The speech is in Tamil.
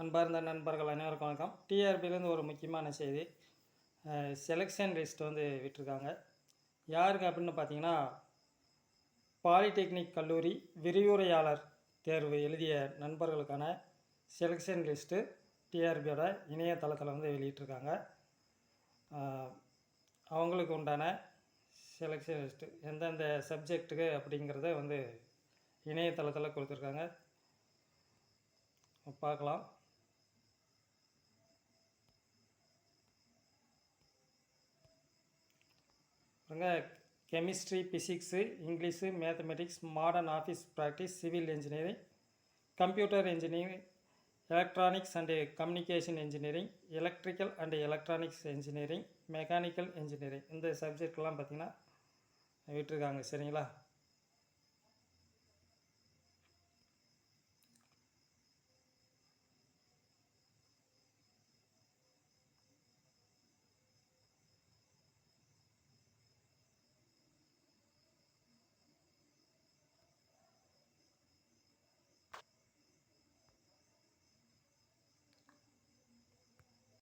அன்பார்ந்த நண்பர்கள் அனைவருக்கும் வணக்கம். டிஆர்பிலேருந்து ஒரு முக்கியமான செய்தி. செலெக்ஷன் லிஸ்ட் வந்து விட்டிருக்காங்க. யாருக்கு அப்படின்னு பார்த்தீங்கன்னா, பாலிடெக்னிக் கல்லூரி விரிவுரையாளர் தேர்வு எழுதிய நண்பர்களுக்கான செலெக்ஷன் லிஸ்ட்டு டிஆர்பியோட இணையதளத்தில் வந்து வெளியிட்டிருக்காங்க. அவங்களுக்கு உண்டான செலெக்ஷன் லிஸ்ட்டு எந்தெந்த சப்ஜெக்ட்டுக்கு அப்படிங்கிறத வந்து இணையதளத்தில் கொடுத்துருக்காங்க. பார்க்கலாம். Chemistry, physics, English, mathematics, modern office practice, civil engineering, computer engineering, electronics and communication engineering, electrical and electronics engineering, mechanical engineering இந்த சப்ஜெக்ட்லாம் பார்த்திங்கன்னா விட்டுருக்காங்க. சரிங்களா?